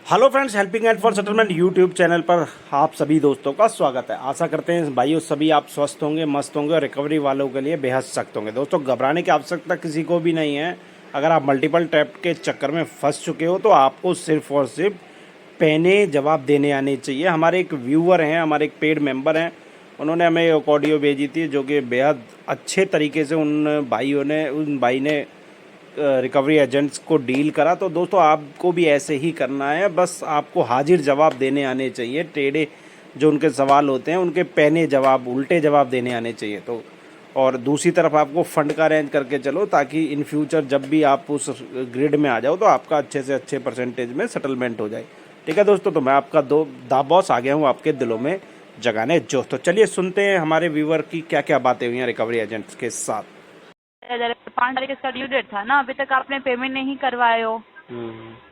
Hello friends, helping hand for settlement YouTube channel पर आप सभी दोस्तों का स्वागत है। आशा करते हैं भाइयों सभी आप स्वस्थ होंगे, मस्त होंगे और रिकवरी वालों के लिए बेहद सख्त होंगे। दोस्तों, घबराने की आवश्यकता किसी को भी नहीं है। अगर आप मल्टीपल टैप के चक्कर में फंस चुके हो तो आपको सिर्फ और सिर्फ पहने जवाब देने आने चाहिए। हमारे एक व्यूअर हैं, हमारे एक पेड मेंबर हैं, उन्होंने हमें एक ऑडियो भेजी थी जो कि बेहद अच्छे तरीके से उन भाई ने रिकवरी एजेंट्स को डील करा। तो दोस्तों, आपको भी ऐसे ही करना है। बस आपको हाजिर जवाब देने आने चाहिए। टेढ़े जो उनके सवाल होते हैं उनके पहने जवाब, उल्टे जवाब देने आने चाहिए। तो और दूसरी तरफ आपको फंड का अरेंज करके चलो, ताकि इन फ्यूचर जब भी आप उस ग्रिड में आ जाओ तो आपका अच्छे से अच्छे परसेंटेज में सेटलमेंट हो जाए। ठीक है दोस्तों, तो मैं आपका दा बॉस आ गया हूँ आपके दिलों में जगाने जोश। तो चलिए सुनते हैं हमारे व्यूअर की क्या क्या बातें हुई हैं रिकवरी एजेंट्स के साथ। 5 तारीख इसका ड्यू डेट था ना, अभी तक आपने पेमेंट नहीं करवाए हो।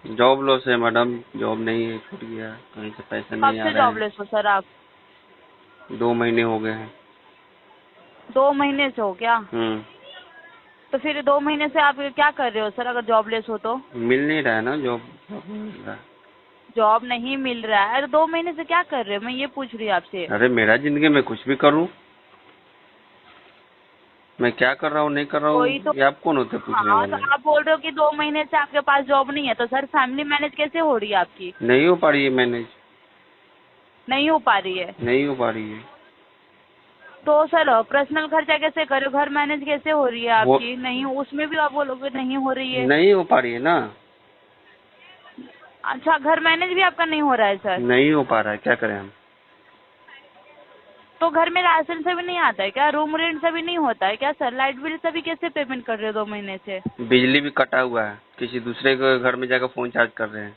जॉब लॉस है मैडम, जॉब नहीं है, छूट गया, कहीं से पैसे कब नहीं आ से रहे जॉबलेस हो सर आप? हैं। 2 महीने हो गए हैं। 2 महीने से हो क्या? हम्म। तो फिर 2 महीने से आप क्या कर रहे हो सर, अगर जॉबलेस हो तो? मिल नहीं रहा है ना जॉब, जॉब नहीं मिल रहा है। जॉब नहीं मिल रहा है तो 2 महीने से क्या कर रहे हो, मैं ये पूछ रही हूँ आपसे। अरे मेरा जिंदगी में कुछ भी करूं, मैं क्या कर रहा हूँ नहीं कर रहा कोई तो हूँ, ये आप कौन होते पूछने हाँ, वाले? तो आप बोल रहे हो कि 2 महीने से आपके पास जॉब नहीं है, तो सर फैमिली मैनेज कैसे हो रही है आपकी? नहीं हो पा रही है मैनेज, नहीं हो पा रही है नहीं हो पा रही है। तो सर पर्सनल खर्चा कैसे करो, घर मैनेज कैसे हो रही है वो आपकी? नहीं, उसमें भी आप बोलोगे नहीं हो रही है। नहीं हो पा रही है ना, अच्छा, घर मैनेज भी आपका नहीं हो रहा है सर? नहीं हो पा रहा है, क्या करें हम? तो घर में राशन से भी नहीं आता है क्या? रूम रेंट से भी नहीं होता है क्या सर? लाइट बिल से भी कैसे पेमेंट कर रहे हो 2 महीने से? बिजली भी कटा हुआ है, किसी दूसरे के घर में जाकर फोन चार्ज कर रहे हैं।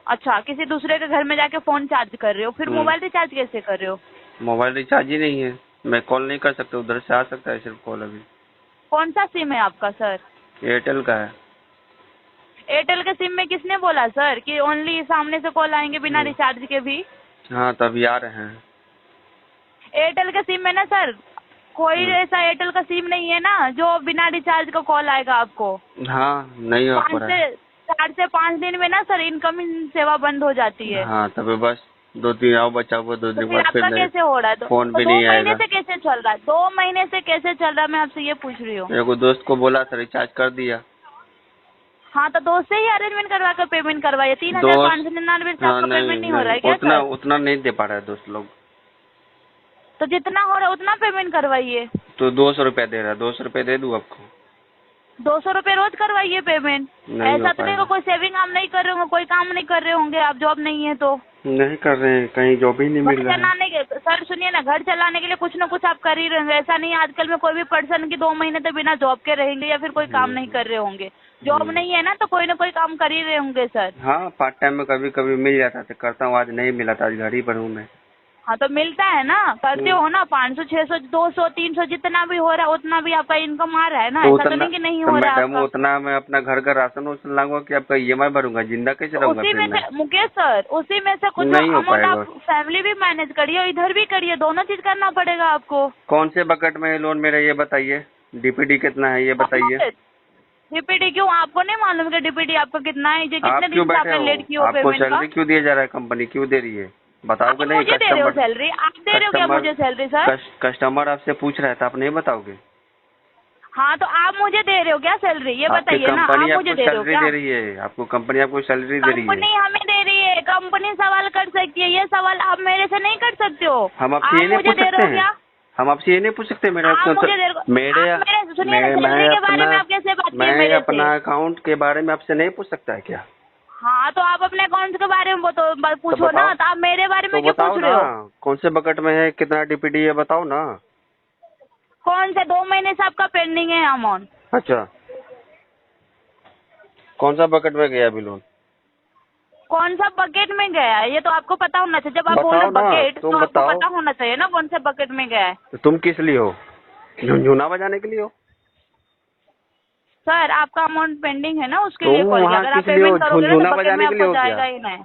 अच्छा, किसी दूसरे के घर में जाके फोन चार्ज कर रहे हो, फिर मोबाइल रिचार्ज कैसे कर रहे हो? मोबाइल रिचार्ज ही नहीं है, मैं कॉल नहीं कर सकता, उधर से आ सकता है सिर्फ कॉल। अभी कौन सा सिम है आपका सर? एयरटेल का है। एयरटेल के सिम में किसने बोला सर कि ओनली सामने से कॉल आएंगे बिना रिचार्ज के भी? हाँ, तभी आ रहे हैं। एयरटेल के सिम में ना सर, कोई ऐसा एयरटेल का सिम नहीं है ना जो बिना रिचार्ज का कॉल आएगा आपको। हाँ, नहीं हो पा रहा है। 4 से 5 दिन में ना सर इनकमिंग सेवा बंद हो जाती है। हाँ, तभी बस 2 दिन आओ बचा हुआ, दो तो दिन फिर बाद फिर आपका नहीं, कैसे हो रहा है? तो फोन भी दो नहीं महीने आएगा। से कैसे चल रहा है? 2 महीने से कैसे चल रहा है, मैं आपसे ये पूछ रही हूँ। मेरे को दोस्त को बोला था, रिचार्ज कर दिया। हाँ, तो दोस्त से ही अरेंजमेंट करवा कर पेमेंट करवाइए। दोस्त 3,599 से हाँ, आपका नहीं पेमेंट नहीं हो रहा है नहीं, क्या उतना सर? उतना नहीं दे पा रहा है दोस्त लोग। तो जितना हो रहा है उतना पेमेंट करवाइए। तो 200 रुपया दे रहा है, 200 रुपये दे दूँ आपको? 200 रुपये रोज करवाइए पेमेंट। नहीं हो ऐसा तो नहीं पाएगा। कि कोई सेविंग आप नहीं कर रहे होंगे, कोई काम नहीं कर रहे होंगे आप, जॉब नहीं है तो। नहीं कर रहे हैं, कहीं जॉब ही नहीं घर मिल रहा है। चलाने के सर सुनिए ना, घर चलाने के लिए कुछ ना कुछ आप कर ही रहे होंगे। ऐसा नहीं आजकल में कोई भी पर्सन की 2 महीने तो बिना जॉब के रहेंगे या फिर कोई काम नहीं कर रहे होंगे। जॉब नहीं है ना तो कोई ना कोई काम कर ही रहे होंगे सर। हाँ, पार्ट टाइम में कभी कभी मिल जाता था, करता हूँ। आज नहीं मिला था, आज घर ही पर हूँ मैं। हाँ, तो मिलता है ना, करते हो ना। 500, 600, 200, 300 जितना भी हो रहा है उतना भी आपका इनकम आ रहा है ना। तो ऐसा तो उतना नहीं कि नहीं तो हो रहा है मैडम, आपका। उतना मैं अपना घर का राशन उसन लाऊंगा कि आपका ईएमआई भरूंगा? जिंदा कैसे तो रहूंगा उसी फिर में मैं? से मुकेश सर, उसी में से कुछ नहीं हो अमाउंट पाएगा। आप फैमिली भी मैनेज करिए और इधर भी करिए, दोनों चीज करना पड़ेगा आपको। कौन से बकेट में है लोन मेरा, ये बताइए। डीपीडी कितना है ये बताइए। डीपीडी क्यों, आपको नहीं मालूम कि डीपीडी आपका कितना है? जो आप कितने क्यों दिन से बैठे आपने लेट हो? किया हो आपको पेमेंट का? सैलरी क्यों दिया जा रहा है? कंपनी क्यों दे रही है? बताओगे आप नहीं? मुझे दे रहे हो सैलरी? आप दे रहे हो क्या मुझे सैलरी सर? कस्टमर आपसे पूछ रहा है तो आप नहीं बताओगे? हाँ, तो आप मुझे दे रहे हो क्या सैलरी, ये आपकी बताइए ना। आप कंपनी मुझे आपको दे रहे हो सैलरी क्या? दे रही है, आपको कंपनी आपको सैलरी दे रही कंपनी है। हमें दे रही है, कंपनी सवाल कर सकती है। ये सवाल आप मेरे से नहीं कर सकते हो। हम आप आपसे ये नहीं मुझे पूछ दे सकते रहे हो हैं? क्या? हम आपसे ये नहीं पूछ सकते? मेरा आप मुझे दे रहे हो। मेरे आप मेरे सुनिए ना, सैलरी के बारे में आप कैसे बात किए मैं मेरे अपना से? अकाउंट के बारे में आपसे नहीं पूछ सकता है क्या? हाँ, तो आप अपने अकाउंट के बारे में पूछो बताओ। ना। तो आप मेरे बारे में तो क्यों बताओ पूछ ना, रहे हो? कौन से बकेट में है, कितना डीपीडी है, बताओ ना। कौन से 2 महीने से आपका पेंडिंग है अमाउंट? अच्छा, कौन सा बकेट में गया अभी लोन? कौन सा बकेट में गया है ये तो आपको पता होना चाहिए। जब आप बोल रहे बताओ ना, बकेट तो तुम आपको बताओ। पता होना चाहिए ना कौन से बकेट में गया है। तो तुम किस लिए हो? झुनझुना बजाने के लिए हो? सर, आपका अमाउंट पेंडिंग है ना, उसके तुम लिए कॉल किया। वहाँ अगर आप किस लिए हो? पेमेंट करोगे ना झुनझुना तो बकेट में बजाने के लिए आपको हो क्या? जाएगा ही नहीं।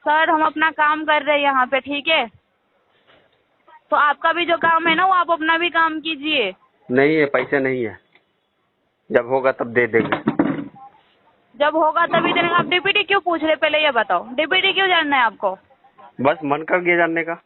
सर, हम अपना काम कर रहे हैं यहाँ पे, ठीक है? तो आपका भी जो काम है ना वो आप अपना भी काम कीजिए। नहीं है, पैसे नहीं है, जब होगा तब दे देंगे। जब होगा तभी देंगे। आप डीपीटी क्यों पूछ रहे, पहले ये बताओ, डीपीटी क्यों जानना है आपको? बस मन कर गया जानने का।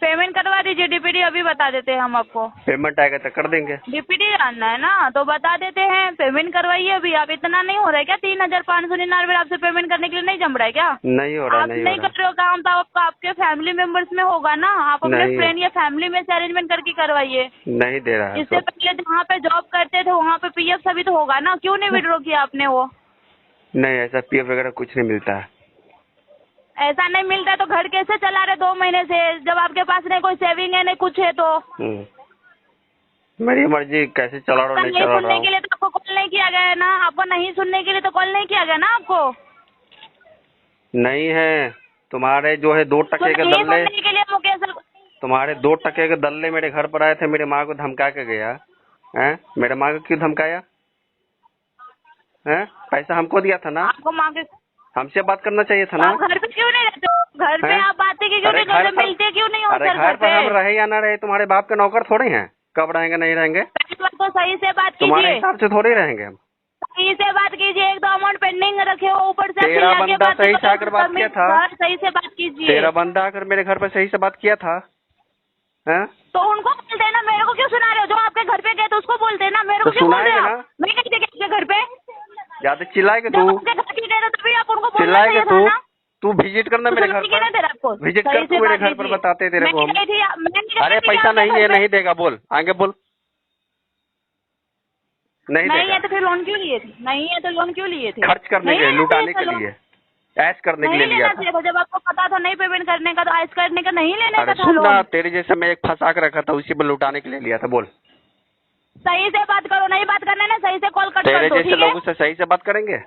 पेमेंट करवा दीजिए, डीपीटी अभी बता देते हैं हम आपको। पेमेंट आएगा तो कर देंगे। डीपीटी जानना है ना, तो बता देते हैं, पेमेंट करवाइए अभी। आप इतना नहीं हो रहा है क्या? 3,599 आपसे पेमेंट करने के लिए नहीं जम रहा है क्या? नहीं हो रहा है, आप नहीं हो नहीं रहा कर रहे हो काम, तो आपका आपके फैमिली मेंबर्स में होगा ना, आप अपने नहीं। फ्रेंड या फैमिली में से अरेंजमेंट करके करवाइए। नहीं दे रहा है इससे सब। पहले जहाँ पे जॉब करते थे वहाँ पे पीएफ सभी तो होगा ना, क्यों नहीं विड्रॉ किया आपने वो? नहीं, ऐसा पीएफ वगैरह कुछ नहीं मिलता है। ऐसा नहीं मिलता है तो घर कैसे चला रहे 2 महीने से, जब आपके पास नहीं कोई सेविंग है नहीं कुछ है तो? मेरी मर्जी, कैसे चला रहा हूँ नहीं नहीं चला रहा सुनने के हूँ। लिए तो आपको कॉल नहीं किया गया है ना, आपको नहीं सुनने के लिए तो कॉल नहीं किया गया ना आपको। नहीं है, तुम्हारे जो है 2 टके के नहीं दल्ले, सुनने के लिए मुकेश सर, तुम्हारे 2 टके के दल्ले मेरे घर पर आए थे, मेरी माँ को धमका के गया है। मेरे माँ को क्यों धमकाया है? पैसा हमको दिया था ना, आपको माँ के, हमसे बात करना चाहिए था तो ना। आप घर पे क्यों नहीं रहते हो? घर पे हैं? आप बातें क्यों अरे नहीं घर करते, पर, मिलते क्यों नहीं हो अरे सर घर पर हम पे? रहे या ना रहे, तुम्हारे बाप के नौकर थोड़े हैं, कब रहेंगे नहीं रहेंगे, पहली बात तो सही से बात तुम्हारे कीजिए, हिसाब से थोड़े ही रहेंगे हम। सही से बात कीजिए। एक 2 अमाउंट पेंडिंग रखे हो, ऊपर से तेरा फिर आगे बंदा बातें सही से करो, आकर बात किया था। सर सही से बात कीजिए। तेरा बंदा आकर मेरे घर पर सही से बात किया था, हैं? तो उनको बोलते हैं ना, मेरे को क्यों सुना रहे हो? जो आपके घर पे गए तो उसको बोलते हैं ना, मेरे को तो क्यों बोल रहे सुनाएंगे हो? ना। मैं नहीं देखी आपके घर पे, ज्यादा चिल्लाएगा जब तू, आपके घर पे गए तो तभी आप उनको बोलना चिल्लाएगा चाहिए था तू। ना। तू विजिट करना तो मेरे घर सुनाई क्यों नहीं दे पर, रहा आपको? विजिट सही कर से तू मेरे बात घर पर, कीजिए। बताते तेरे को मैं हम। नहीं गई थी, मैं नहीं गई अरे थी पैसा आपके नहीं घर है, पे। नहीं देगा, बोल आगे बोल। नहीं नहीं देगा, है तो फिर लोन क्यों लिए थे? नहीं है तो लोन क्यों लिए थे? खर्च करने नहीं के लिए, लेना लुटाने चाहिए के था लिए, लोन। ऐश करने के नहीं लिए लिया लेना था। चाहिए था, जब आपको पता था नहीं पेमेंट करने का तो ऐश करने का नहीं लेने अरे का था सुन ना, लोन। तेरे जैसे मैं एक फंसा के रखा था, उसी पर लुटाने के लिए लिया था, बोल। सही से बात करो, नहीं बात करने ना सही से कॉल कट तेरे कर दो, जैसे ठीक है? लोगों से सही से बात करेंगे।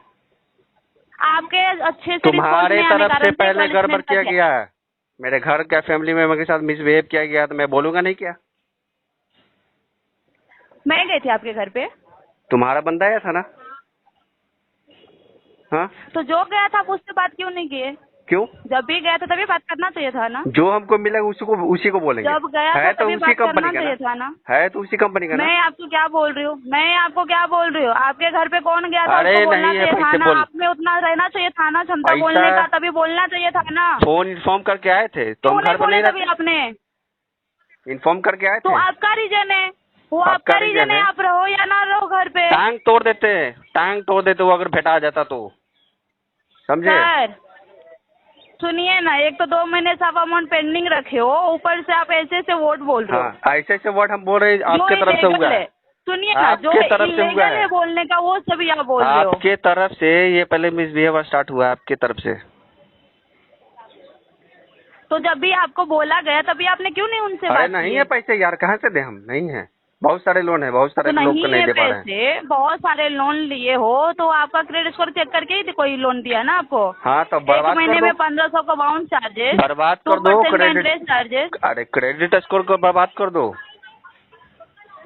आपके अच्छे से तुम्हारे response नहीं आने तरफ से कारण पहले कल गड़बड़ इसमें किया फंस गया है, मेरे घर का फैमिली मेंबर के साथ मिसबिहेव किया गया, तो मैं बोलूंगा नहीं क्या? मैं गई थी आपके घर पे, तुम्हारा बंदा आया था ना, हाँ? तो जो गया था आप उससे बात क्यों नहीं किए? क्यों? जब भी गया था तभी बात करना चाहिए था ना। जो हमको मिलेगा उसी को बोलेंगे। जब गया है था तो तभी उसी बात करना कंपनी का चाहिए ना, था ना। है तो उसी कंपनी का ना। मैं आपको क्या बोल रही हूँ, मैं आपको क्या बोल रही हूँ? आपके घर पे कौन गया था अरे उसको बोलना नहीं है, चाहिए था पैसे ना, बोल। आप में उतना रहना चाहिए था ना क्षमता पैसा- बोलने का, तभी बोलना चाहिए था ना। फोन इन्फॉर्म करके आए थे तो हम क्यों घर पर बोले नहीं तभी रहते, आपने? इन्फॉर्म करके आए तो थे। आपका रीजन है, वो आपका आपका रीजन रीजन है, है। आप रहो या ना रहो घर पे। टांग तोड़ देते वो अगर भेटा जाता तो, समझे? सर सुनिए ना, एक तो 2 महीने से आप अमाउंट पेंडिंग रखे हो, ऊपर से आप ऐसे से वोट बोल रहे हो। हाँ, ऐसे वर्ड हम बोल रहे हैं, आपके जो तरफ से illegal हुआ है, है, सुनिए ना, जो आपके तरफ से हुआ इलीगल है। है बोलने का वो सभी आप बोल रहे हो। आपके तरफ से ये पहले मिसबिहेव स्टार्ट हुआ है, आपके तरफ से। तो जब भी आपको बोला गया तभी आपने क्यों नहीं उनसे अरे बात नहीं की? है पैसे यार, कहाँ से दे हम, नहीं है, बहुत सारे लोन है, बहुत सारे तो लोग नहीं को नहीं है दे पा रहे हैं। पैसे, बहुत सारे लोन लिए हो तो आपका क्रेडिट स्कोर चेक करके ही कोई लोन दिया ना आपको। हाँ तो एक बर्बाद महीने कर में दो, 1500 का बाउंस चार्जेस, बर्बाद कर दो 2% क्रेडिट। Interest charges. अरे क्रेडिट स्कोर को बर्बाद कर दो,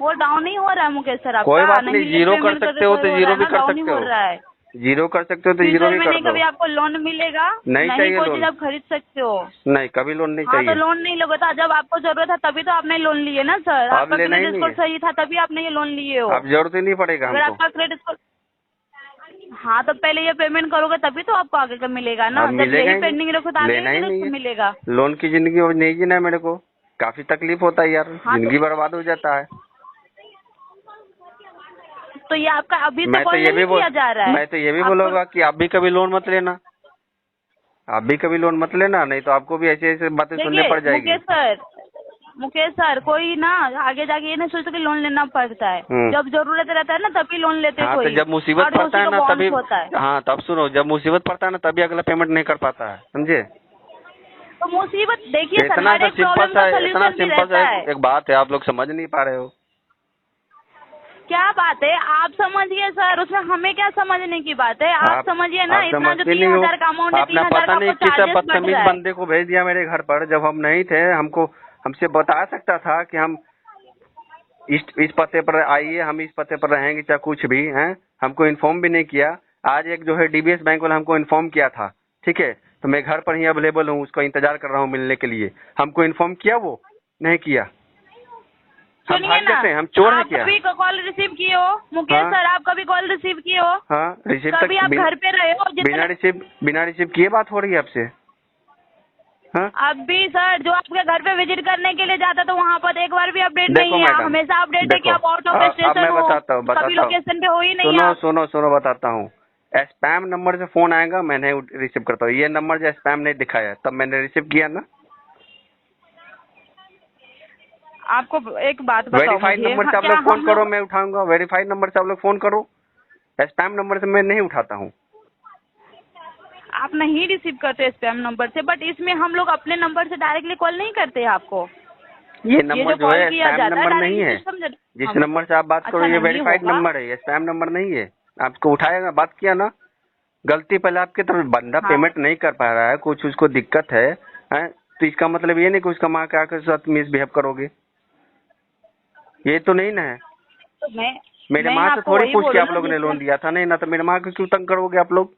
वो डाउन नहीं हो रहा है मुकेश सर आपका। कोई बात नहीं, late जीरो कर payment सकते हो तो तो जीरो भी कर डाउन ही सकते हो हो, रहा है। जीरो कर सकते हो तो जीरो फ्यूचर भी में कर नहीं दो। कभी आपको लोन मिलेगा, नहीं चाहिए कोई लोन। चीज आप खरीद सकते हो। नहीं, कभी लोन नहीं हाँ तो चाहिए। लोन नहीं लोगे तो जब आपको जरूरत है तभी तो आपने लोन लिए ना सर। अब आपका लेना ही क्रेडिट नहीं स्कोर है। सही था तभी आपने ये लोन लिए हो। अब जरूरत ही नहीं पड़ेगा अगर हमको। आपका क्रेडिट स्कोर, हाँ तो पहले ये पेमेंट करोगे तभी तो आपको आगे का मिलेगा ना। अब जब मिलेगा यही ही पेंडिंग नहीं, रखो तो आगे लेना ही नहीं है। मिलेगा। लोन की जिंदगी और नहीं जीना है मेरे को, काफी तकलीफ होता है यार, हाँ जिंदगी बर्बाद हो जाता है। तो ये आपका अभी मैं तो तो कॉल ये भी नहीं किया जा रहा है। मैं तो ये भी आपको- बोलूंगा कि आप भी कभी लोन मत लेना, आप भी कभी लोन मत लेना, नहीं तो आपको भी ऐसे ऐसे बातें सुनने देखिए पड़ जाएगी। मुकेश सर कोई ना आगे जाके ये नहीं सोचते कि लोन लेना पड़ता है। जब जरूरत रहता है ना तभी लोन लेते हाँ, कोई। तो जब मुसीबत और पड़ता उसी है का ना bonds तभी, होता है। हाँ तब सुनो, जब मुसीबत पड़ता है ना तभी अगला पेमेंट नहीं कर पाता है, समझे? तो मुसीबत देखिए सर, इतना हर सा एक सिंपल प्रॉब्लम का सा सोल्यूशन भी रहता है। एक बात है, आप लोग समझ नहीं पा रहे हो। क्या बात है, आप समझिए सर, उसमें हमें क्या समझने की बात है। आप समझिए ना, आप इतना जो समझते नहीं हो। 3,000 का अमाउंट है, आपने 3,000 पता का नहीं आपको किस चार्जेस बढ़ बदतमीज रहा है। बंदे को भेज दिया मेरे घर पर, जब हम नहीं थे, हमसे बता सकता था कि हम इस पते पर आइए, हम इस पते पर रहेंगे, चाहे कुछ भी है, हमको इन्फॉर्म भी नहीं किया। आज एक जो है डीबीएस बैंक वाला हमको इन्फॉर्म किया था, ठीक है, तो मैं घर पर ही अवेलेबल हूँ, उसका इंतजार कर रहा हूँ मिलने के लिए। हमको इन्फॉर्म किया, वो नहीं किया। हम सुनिए भाग ना, जाते हैं, हम चोर हैं आप क्या? कभी कॉल रिसीव किए हो मुकेश हाँ। सर? आप कभी कॉल रिसीव किए हो? हाँ, रिसीव कभी आप घर पे रहे हो? बिना रिसीव किए बात हो रही है आपसे? हाँ, अब भी सर, जो आपके घर पे विजिट करने के लिए जाता तो वहाँ पर एक बार भी अपडेट देखो नहीं है। मैडम, हमेशा अपडेट है कि देखो, आप आउट ऑफ अब स्टेशन मैं हो, बताता हूँ कभी लोकेशन पे हो ही नहीं सुनो आप। सुनो सुनो, बताता हूँ। स्पैम नंबर से फोन आएगा, मैं नहीं रिसीव करता हूँ। ये नंबर जो स्पैम नहीं दिखाया तब मैंने रिसीव किया ना। आपको एक बात बताओ वेरीफाइड मुझे, नंबर से आप क्या लोग फोन हम करो, लोग, मैं उठाऊंगा। वेरीफाइड नंबर से आप लोग फोन करो, स्पैम नंबर से मैं नहीं उठाता हूँ। आप नहीं रिसीव करते स्पैम नंबर से, बट इसमें हम लोग अपने नंबर से डायरेक्टली कॉल नहीं करते हैं आपको। ये नंबर जो जो कॉल है किया स्पैम जाता है नंबर नहीं डायरेक्टली है। सिस्टम। जिस नंबर से आप बात करो अच्छा, ये नहीं वेरीफाइड होगा। नंबर है, ये स्पैम नंबर नहीं है। आपको उठाएगा, बात किया ना। गलती पहले आपकी तरफ, बंदा हाँ। पेमेंट नहीं कर पा रहा है, कुछ उसको दिक्कत है, हैं? तो इसका मतलब ये नहीं कि उसका माँ के आके साथ मिसबिहेव करोगे। ये तो नहीं ना है। तो मेरे मैं माँ से आपको थोड़ी वही पूछ के बोलूँ आप ना, लोगों ने लोन जिससे दिया था, नहीं ना, तो मेरे माँ को क्यों तंग करोगे आप लोग?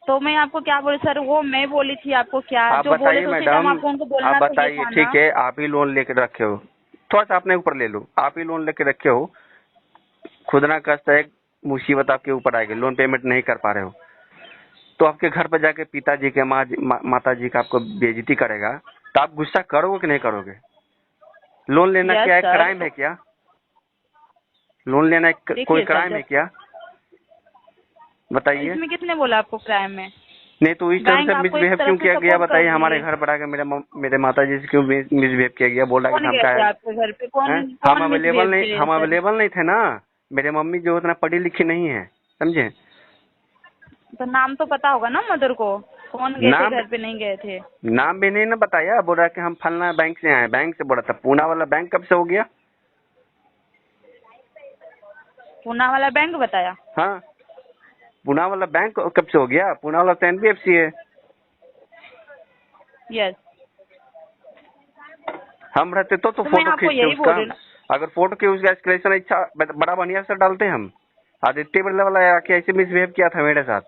तो मैं आपको क्या बोलूं सर, वो मैं बोली थी आपको क्या, आप जो बोले बताइए तो उसी टाइम मैडम, आपको उनको आप बोलना तो ये बताइए। था ना। ठीक है, आप ही लोन लेके रखे हो, थोड़ा सा अपने ऊपर ले लो। आप ही लोन लेके रखे हो, खुद ना कष्ट है, मुसीबत आपके ऊपर आएगी, लोन पेमेंट नहीं कर पा रहे हो, तो आपके घर पर जाके पिताजी के माता जी का आपको बेइज्जती करेगा, तो आप गुस्सा करोगे कि नहीं करोगे? लोन लेना यस क्या एक सर। क्राइम है क्या? लोन लेना कोई देखिए सर, क्राइम है क्या? बताइए। इसमें किसने बोला आपको क्राइम है? नहीं तो इस तरह बैंक से आपको एक मिसबिहेव तरह क्यों से किया गया? सपोर्ट कर बताइए। रही हमारे है। घर पर आके मेरे माता जी से क्यों मिसबिहेव किया गया? बोला कि कौन धमका गए थे है। आपके घर पे? हैं? कौन मिसबिहेव किए हम सर? अवेलेबल नहीं थे ना। मेरे मम्मी जो उतना पढ़ी लिखी नहीं है, समझे? तो नाम तो पता होगा ना मदर को, कौन गए थे नाम घर पे, नहीं गए थे? नाम भी नहीं ना बताया। बोल रहा कि हम फलना बैंक से आए। बैंक से बोला था। पूना वाला बैंक कब से हो गया? पूना वाला बैंक बताया? हाँ, पूना वाला बैंक कब से हो गया? पूना वाला तो NBFC है। यस। हम रहते तो मैं फोटो आपको खींचते यही बोल उसका। रही हूँ ना। अगर फोटो की उसका एस्केलेशन अच्छा बड़ा बढ़िया से डालते हम। आदित्य बिरला वाला आके ऐसे मिसबिहेव किया था मेरे साथ,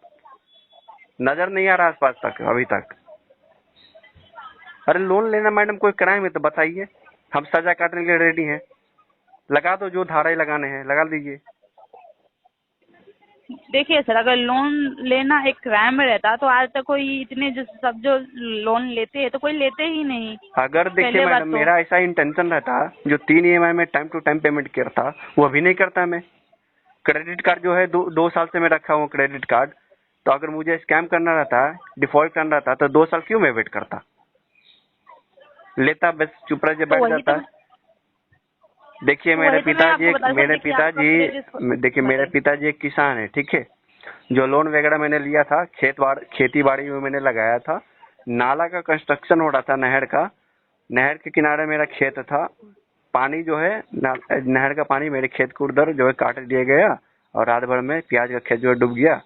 नजर नहीं आ रहा आसपास तक अभी तक। अरे लोन लेना मैडम कोई क्राइम है तो बताइए, हम सजा काटने के लिए रेडी हैं। लगा दो, जो धाराएं लगाने हैं लगा दीजिए। देखिए सर, अगर लोन लेना एक क्राइम में रहता तो आज तक कोई इतने जो सब जो लोन लेते हैं तो कोई लेते ही नहीं। अगर देखिए पहले बात मैडम, तो मेरा ऐसा इंटेंशन रहता, जो 3 EMI में टाइम टू टाइम पेमेंट करता, वो अभी नहीं करता मैं। क्रेडिट कार्ड जो है 2 साल से मैं रखा हूँ क्रेडिट कार्ड। तो अगर मुझे स्कैम करना रहता, डिफॉल्ट करना रहता, तो 2 साल क्यों मैं वेट करता? लेता, बस चुप रह तो बैठ वही तो जाता। देखिए तो मेरे वही तो मैं आपको बता रही हूँ, देखिए आपका देखिए मेरे बताइए। पिताजी एक किसान है, ठीक है। जो लोन वगैरह मैंने लिया था, खेती बाड़ी में मैंने लगाया था। नाला का कंस्ट्रक्शन हो रहा था, नहर का। नहर के किनारे मेरा खेत था। पानी जो है नहर का पानी मेरे खेत को उधर जो है काट दिया गया, और रात भर में प्याज का खेत जो है डूब गया।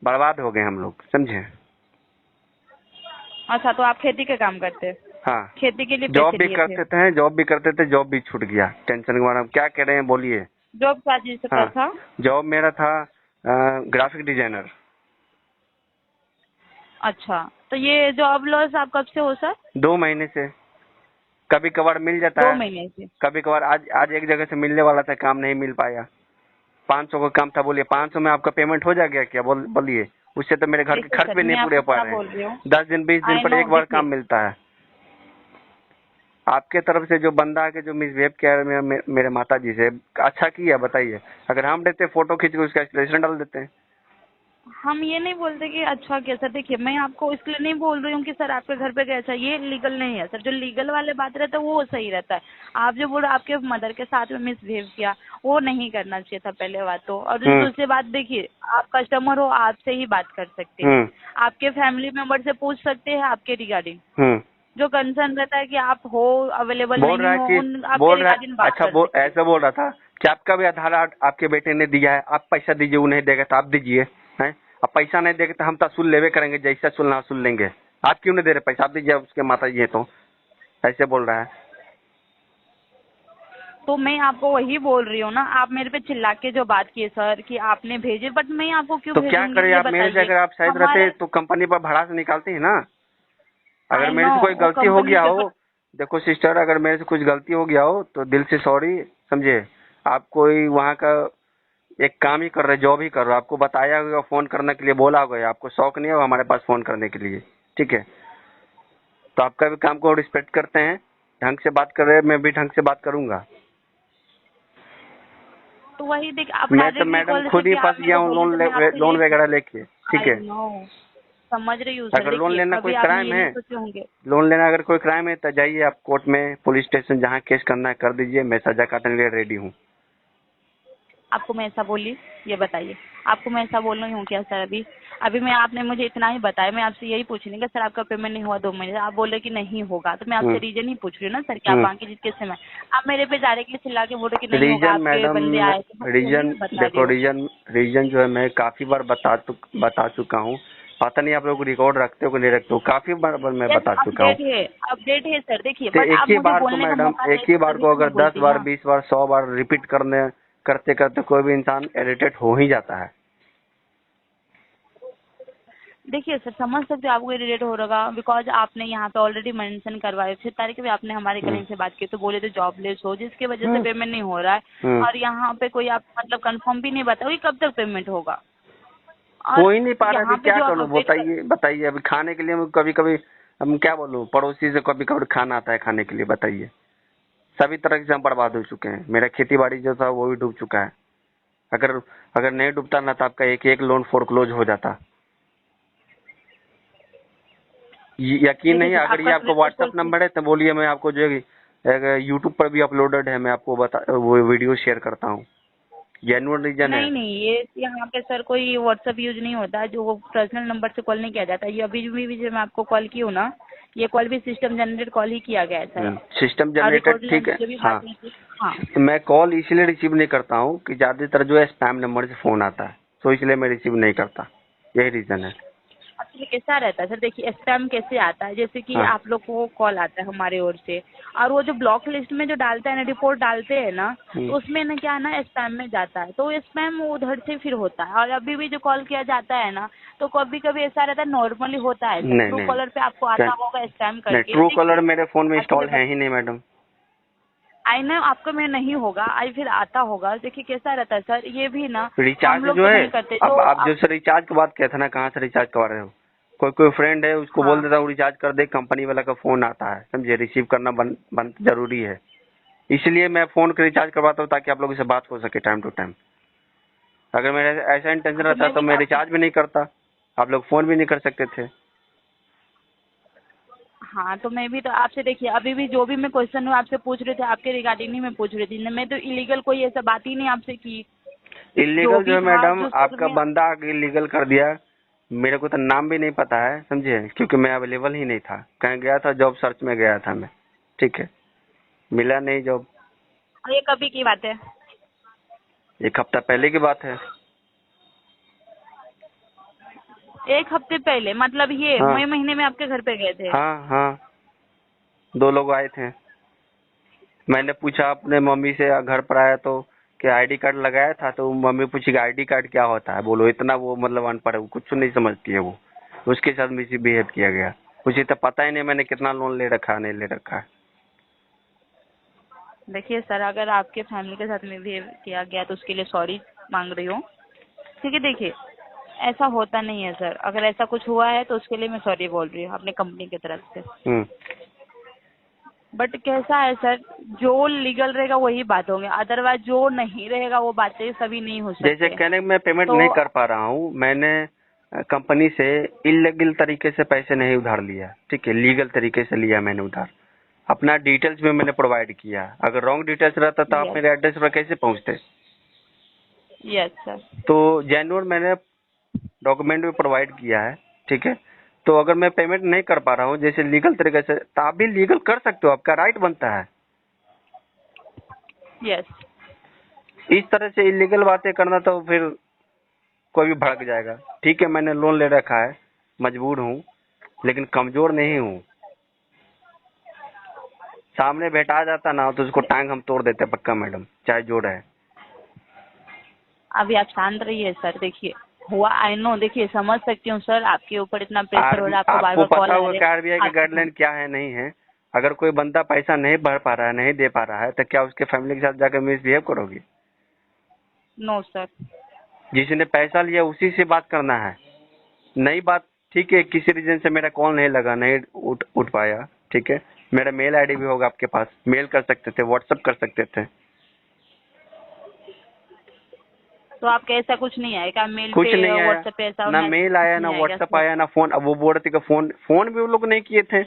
बर्बाद हो गए हम लोग, समझे? अच्छा, तो आप खेती का काम करते हैं? हाँ, खेती के लिए जॉब पैसे भी लिए थे? करते थे, जॉब भी छूट गया। टेंशन के मारे। क्या कह रहे हैं बोलिए? जॉब क्या चीज का हाँ, था? जॉब मेरा था ग्राफिक डिजाइनर। अच्छा, तो ये जॉब लॉस आप कब से हो सर? 2 महीने से। कभी कभार मिल जाता 2 है, महीने से? कभी कभार। आज एक जगह से मिलने वाला था, काम नहीं मिल पाया। 500 का काम था। बोलिए 500 में आपका पेमेंट हो जाएगा क्या? बोलिए। उससे तो मेरे घर के देखिए खर्च सर, भी नहीं मैं पूरे आपको हो पा क्या रहे बोल रही हैं। हूँ, 10 दिन 20 दिन आई पर नो, एक बार देखिए काम मिलता है। आपके तरफ से जो बंदा आके जो मिसबिहेव किया है मेरे माता जी से, अच्छा किया? बताइए। अगर हम रहते, फोटो खींच के उसका एक्सप्लेनेशन डाल देते हैं। हम ये नहीं बोलते कि अच्छा क्या सर। देखिए, मैं आपको इसलिए नहीं बोल रही हूँ कि सर आपके घर पे कैसा, ये लीगल नहीं है सर। जो लीगल वाले बात रहता है वो सही रहता है। आप जो बोल रहे आपके मदर के साथ में मिसबिहेव किया, वो नहीं करना चाहिए था पहले बात तो। और दूसरी बात, देखिए आप कस्टमर हो, आपसे ही बात कर सकते हैं। आपके फैमिली मेंबर से पूछ सकते हैं आपके रिगार्डिंग। जो कंसर्न रहता है कि आप हो अवेलेबल बोल रहा नहीं है हो, कि उन आपके बोल रहा रिगार्डिंग है, बात अच्छा कर सकते हैं। ऐसा बोल रहा था कि आपका भी आधार कार्ड आपके बेटे ने दिया है, आप पैसा दीजिए। वो नहीं देगा तो आप दीजिए, हैं? अब पैसा नहीं देगा तो हम तो सुन लेवे करेंगे, जैसा सुनना सुन लेंगे। आप क्यों नहीं दे रहे पैसा? आप दीजिए, उसके माता जी है तो। ऐसे बोल रहा है। तो मैं आपको वही बोल रही हूँ ना, आप मेरे पे चिल्ला के जो बात की सर कि आपने भेजे, बट मैं आपको क्यों तो क्या भेजूंगी करें? ये आप मेरे बताइए। जगह आप शायद रहते हमारे तो कंपनी पर भाड़ा से निकालते हैं ना। अगर आई मेरे नो, से कोई वो गलती हो कंपनी गया पे हो, देखो सिस्टर, अगर मेरे से कुछ गलती हो गया हो तो दिल से सॉरी, समझे। आप कोई वहाँ का एक काम ही कर रहे, जॉब ही कर रहे हो, आपको बताया होगा, फोन करने के लिए बोला होगा, आपको शौक नहीं है हमारे पास फोन करने के लिए, ठीक है। तो आपका भी काम को रिस्पेक्ट करते हैं, ढंग से बात कर रहे हैं, मैं भी ढंग से बात करूंगा। तो वही देख, आप मैं तो डायरेक्टली मैडम कॉल खुद जैसे ही कि फंस आप मेरे गया को हूँ बोले तो मैं आपसे लोन यही वगैरह लेके, ठीक आई है। नो, समझ रही हूँ सर। अगर लोन देखिए लेना कोई कभी आपने क्राइम ये है, नहीं सोचे होंगे। लोन लेना अगर कोई क्राइम है तो जाइए आप कोर्ट में, पुलिस स्टेशन, जहाँ केस करना है कर दीजिए, मैं सजा काटने के लिए रेडी हूँ। आपको मैं ऐसा बोली, ये बताइए, आपको मैं ऐसा बोल रही हूँ क्या सर? अभी अभी मैं, आपने मुझे इतना ही बताया, मैं आपसे यही पूछ रही हूँ सर आपका पेमेंट नहीं हुआ 2 महीने से, आप बोल रहे कि नहीं होगा, तो मैं आपसे रीजन ही पूछ रही हूँ ना सर कि आप बाकी चीज कैसे में आप मेरे पे डायरेक्टली चिल्ला के बोल रहे कि नहीं होगा, रीजन आपके मैडम, बंदे आए थे, मैं वही रीजन मैं बता रही देखो, हूँ। रीजन जो है मैं काफी बार बता चुका हूँ। पता नहीं आप लोग रिकॉर्ड रखते हो कि नहीं रखते हो, काफी बार मैं यस, बता चुका हूँ। अपडेट है सर, देखिए तो बट एक आप ही मुझे बार को बोलने का मैडम, मौका एक देते ही बार तभी को तो अगर मैं 10 बोलती बार ना। 20 बार 100 बार रिपीट करते करते कोई भी इंसान इरिटेट हो ही जाता है। देखिए सर, समझ सकते हो आपको इरिटेट हो रहा, बिकॉज आपने यहाँ पे ऑलरेडी मेंशन करवाए, 6 तारीख भी आपने हमारे हम्म, कलीग से बात की तो बोले थे जॉबलेस हो, जिसकी वजह से हम्म, पेमेंट नहीं हो रहा है। हम्म। और यहाँ पे कोई आप मतलब कंफर्म भी नहीं बताओ कि कब तक पेमेंट होगा। हो और ही नहीं पा रहा, अभी यहाँ पे क्या जो आप करूँ अपडेट कर, बताइए बताइए। अभी खाने के लिए कभी कभी हम क्या बोलूँ, पड़ोसी से कभी कभी खाना आता है खाने के लिए, बताइए। सभी तरह से हम बर्बाद हो चुके हैं, मेरा खेती बाड़ी जो था वो भी डूब चुका है। अगर अगर नहीं डूबता ना तो आपका एक एक लोन फोरक्लोज हो जाता। यकीन देखिए नहीं, सर अगर ये आपका आपका सिलेक्ट व्हाट्सअप नंबर है तो बोलिए, मैं आपको जो है यूट्यूब पर भी अपलोडेड है, मैं आपको वो वीडियो शेयर करता हूँ। जेन्युइन रीजन है। नहीं, ये यहाँ पे सर कोई व्हाट्सअप यूज नहीं होता है, जो वो पर्सनल नंबर से कॉल नहीं किया जाता। ये अभी भी जो मैं आपको कॉल की हूँ ना, ये कॉल भी सिस्टम जनरेट कॉल ही किया गया है सर। सिस्टम और जनरेटेड, रिकॉर्डिंग ठीक है, जो भी हाँ। बात हुई थी, हाँ। मैं कॉल इसलिए रिसीव नहीं करता हूँ कि ज्यादातर जो है स्पैम नंबर से फोन आता है, तो इसलिए मैं रिसीव नहीं करता, यही रीजन है। एक्चुअली कैसा रहता है सर, देखिए स्पैम कैसे आता है, जैसे कि हाँ, आप लोग को कॉल आता है हमारे ओर से, और वो जो ब्लॉक लिस्ट में जो डालता है ना, रिपोर्ट डालते हैं ना, हम्म, तो उसमें ना क्या है ना, स्पैम में जाता है, तो स्पैम उधर से फिर होता है। और अभी भी जो कॉल किया जाता है ना, तो कभी कभी ऐसा रहता है, नॉर्मली होता है सर, नहीं ट्रू नहीं कॉलर पे आपको क्या- आता होगा स्पैम नहीं, करके, ट्रू कॉलर देखिए। मेरे फोन में इंस्टॉल एक्चुअली है ही नहीं मैडम। आई नो आपको में नहीं होगा, आई फिर आता होगा। देखिए कैसा रहता है सर, ये भी ना हम रिचार्ज लोग जो तो है, नहीं करते जो अब आप आप, जैसे रिचार्ज की बात कहते ना, कहाँ से रिचार्ज करवा रहे हो? कोई कोई फ्रेंड है, उसको बोल हाँ। देता हूँ रिचार्ज कर दे, कंपनी वाला का फोन आता है, समझे, रिसीव करना बन जरूरी है। इसलिए मैं फोन का रिचार्ज करवाता हूँ ताकि आप लोगों से बात हो सके टाइम टू टाइम। अगर मेरा ऐसा इंटेंशन तो रहता मैं तो भी मैं आपको, रिचार्ज भी नहीं करता, आप लोग फोन भी नहीं कर सकते थे। हाँ तो मैं भी तो आपसे, देखिए अभी भी जो भी मैं क्वेश्चन आपसे पूछ रहे थे, आपके रिगार्डिंग ही मैं पूछ रही थी, मैं तो इलीगल कोई ऐसा बात ही नहीं आपसे की। जो इलीगल जो भी है था, मैडम, जो सर आपका में, बंदा आके इलीगल कर दिया। मेरे को तो नाम भी नहीं पता है, समझे, क्योंकि मैं अवेलेबल ही नहीं था, कहीं गया था, जॉब सर्च में गया था मैं, ठीक है, मिला नहीं जॉब। और ये कभी की बात है? 1 हफ्ता पहले की बात है। 1 हफ्ते पहले, मतलब ये हाँ, मई महीने में आपके घर पे गए थे? हाँ, हाँ, 2 लोग आए थे। मैंने पूछा अपने मम्मी से, घर पर आया तो क्या आईडी कार्ड लगाया था, तो मम्मी पूछी कि आईडी कार्ड क्या होता है, बोलो इतना वो मतलब अनपढ़ है, वो कुछ नहीं समझती है वो। उसके साथ मिसबिहेव किया गया, मुझे तो पता ही नहीं मैंने कितना लोन ले रखा है नहीं ले रखा है। देखिए सर, अगर आपके फैमिली के साथ में बिहेव किया गया तो उसके लिए सॉरी मांग रही हूँ, ठीक है। देखिए ऐसा होता नहीं है सर, अगर ऐसा कुछ हुआ है तो उसके लिए मैं सॉरी बोल रही हूँ अपनी कंपनी की तरफ से। हम्म, बट कैसा है सर, जो लीगल रहेगा वही बात होंगे, अदरवाइज जो नहीं रहेगा वो बातें सभी नहीं हो जैसे सकते। कहने मैं पेमेंट तो नहीं कर पा रहा हूँ, मैंने कंपनी से इलीगल तरीके से पैसे नहीं उधार लिया, ठीक है, लीगल तरीके से लिया मैंने उधार। अपना डिटेल्स भी मैंने प्रोवाइड किया, अगर रॉन्ग डिटेल्स रहता तो आप यस, मेरे एड्रेस पर कैसे पहुंचते? Yes sir. तो जेन्युइन मैंने डॉक्यूमेंट भी प्रोवाइड किया है, ठीक है। तो अगर मैं पेमेंट नहीं कर पा रहा हूँ जैसे लीगल तरीके से, तो आप भी लीगल कर सकते हो, आपका राइट बनता है। यस, इस तरह से इलीगल बातें करना तो फिर कोई भी भड़क जाएगा। ठीक है, मैंने लोन ले रखा है, मजबूर हूँ, लेकिन कमजोर नहीं हूँ। सामने बैठा जाता ना तो उसको टांग हम तोड़ देते पक्का मैडम, चाहे जो रहे। अभी आप शांत रहिए सर। देखिए हुआ, आई नो, देखिए समझ सकती हूँ सर, आपके ऊपर इतना प्रेशर हो रहा है, आपको बार आपको बार कॉल पता आ होगा रहे कि आरबीआई की आप, गाइडलाइन क्या है नहीं है। अगर कोई बंदा पैसा नहीं भर पा रहा है, नहीं दे पा रहा है, तो क्या उसके फैमिली के साथ जाकर मिसबिहेव करोगी? No sir. जिसने पैसा लिया उसी से बात करना है। नई बात, ठीक है, किसी रीजन से मेरा कॉल नहीं लगा, नहीं उठ पाया, ठीक है, मेरा मेल आईडी भी होगा आपके पास, मेल कर सकते थे, व्हाट्सएप कर सकते थे। तो आपका ऐसा कुछ नहीं आएगा मेल कुछ पे नहीं आया, व्हाट्सएप पे ऐसा ना मैसेज मेल आया, नहीं ना आएगा व्हाट्सएप सर? आया, ना फोन। अब वो बोल रहे थे कि फोन भी वो लोग नहीं किए थे,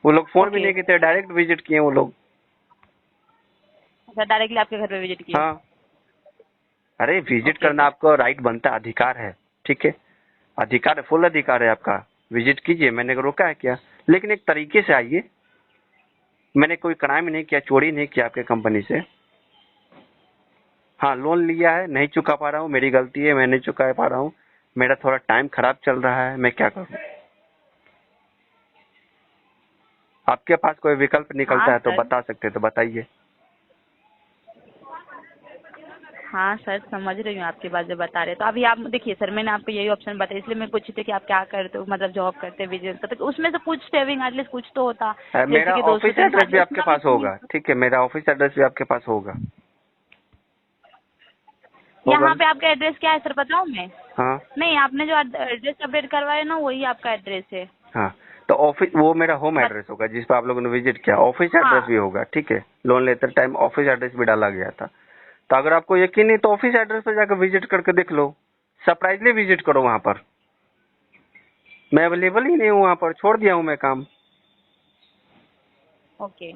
वो लोग फोन भी ओके। नहीं किए थे, डायरेक्ट विजिट किए वो लोग। अच्छा, डायरेक्टली आपके घर पे विजिट किया? हाँ, अरे विजिट ओके करना सर। आपका राइट बनता है, अधिकार है, ठीक है, अधिकार है, फुल अधिकार है आपका, विजिट कीजिए, मैंने रोका है क्या? लेकिन एक तरीके से आइए। मैंने कोई क्राइम नहीं किया, चोरी नहीं किया आपके कंपनी से। हाँ, लोन लिया है, नहीं चुका पा रहा हूँ, मेरी गलती है, मैं नहीं चुका पा रहा हूँ, मेरा थोड़ा टाइम खराब चल रहा है, मैं क्या करूँ? आपके पास कोई विकल्प निकलता हाँ है तो सर। बता सकते हैं तो बताइए। हाँ सर, समझ रही हूँ आपकी बात जो बता रहे। तो अभी आप देखिए सर, मैंने आपको यही ऑप्शन बताया, इसलिए मैं पूछी थी कि आप क्या करते हो, मतलब जॉब करते हैं, बिजनेस करते हो, तो उसमें से कुछ सेविंग एटलीस्ट कुछ तो होता, जैसे मेरा कि 200 ऑफिस 300 एड्रेस भी आपके इतना पास कुछ नहीं। होगा, ठीक है, मेरा ऑफिस एड्रेस भी आपके पास होगा। होगा यहाँ ना? पे आपका एड्रेस क्या है सर, बताऊँ मैं? हाँ नहीं, आपने जो एड्रेस अपडेट करवाया ना, वही आपका एड्रेस है। हाँ, तो ऑफिस वो मेरा होम बस। एड्रेस होगा जिस पर आप लोगों ने विजिट किया, ऑफिस एड्रेस हाँ। भी होगा, ठीक है, लोन लेते टाइम ऑफिस एड्रेस भी डाला गया था। तो अगर आपको यकीन नहीं तो ऑफिस एड्रेस पर जाकर विजिट करके देख लो, सरप्राइजली विजिट करो वहां पर। मैं अवेलेबल ही नहीं हूँ वहां पर, छोड़ दिया हूँ मैं काम। ओके।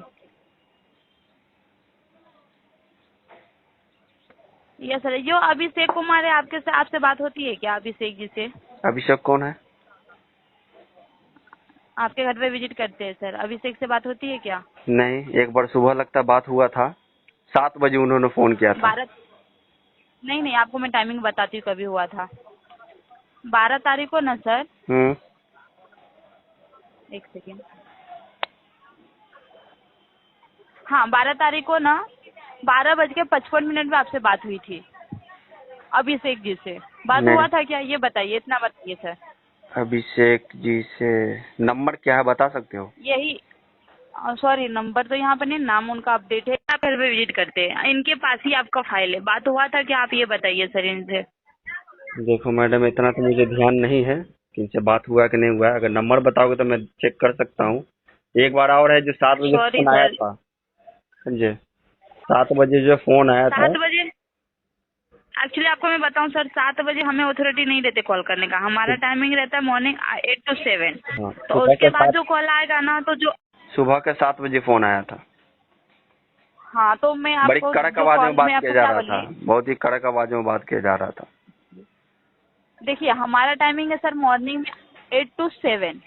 यस सर, जो अभिषेक कुमार है, आपसे बात होती है क्या अभिषेक जी से? अभिषेक कौन है? आपके घर पे विजिट करते हैं सर, अभिषेक से बात होती है क्या? नहीं, एक बार सुबह लगता बात हुआ था, 7 बजे उन्होंने फोन किया था। 12? नहीं नहीं, आपको मैं टाइमिंग बताती हूँ कभी हुआ था। 12 तारीख को ना सर, एक सेकेंड, हाँ 12 तारीख को ना 12:55 में आपसे बात हुई थी अभिषेक जी से। बात नहीं, हुआ था क्या, ये बताइए, इतना बताइए सर। अभिषेक जी से नंबर क्या है बता सकते हो? यही, सॉरी नंबर तो यहाँ पर नहीं, नाम उनका अपडेट है, आप घर पे विजिट करते हैं, इनके पास ही आपका फाइल है। बात हुआ था क्या, आप ये बताइए सर इनसे। देखो मैडम, इतना तो मुझे ध्यान नहीं है कि इनसे बात हुआ कि नहीं हुआ है, अगर नंबर बताओगे तो मैं चेक कर सकता हूँ। एक बार और है जो 7 बजे सॉरी फोन आया सर। था, समझे, 7 बजे जो फोन आया था। 7 बजे एक्चुअली आपको मैं बताऊं सर, 7 बजे हमें अथॉरिटी नहीं देते कॉल करने का, हमारा टाइमिंग रहता है मॉर्निंग 8 to 7। हाँ, तो सुबह उसके के बाद 7 जो कॉल आएगा ना, तो जो, सुबह के 7 बजे फोन आया था। हाँ तो मैं बड़ी आपको कड़क जो आवाज में कॉल बात में किया आपको जा क्या रहा था, बोली, बहुत ही कड़क आवाज में बात किया जा रहा था। देखिए हमारा टाइमिंग है सर मॉर्निंग में 8 to 7।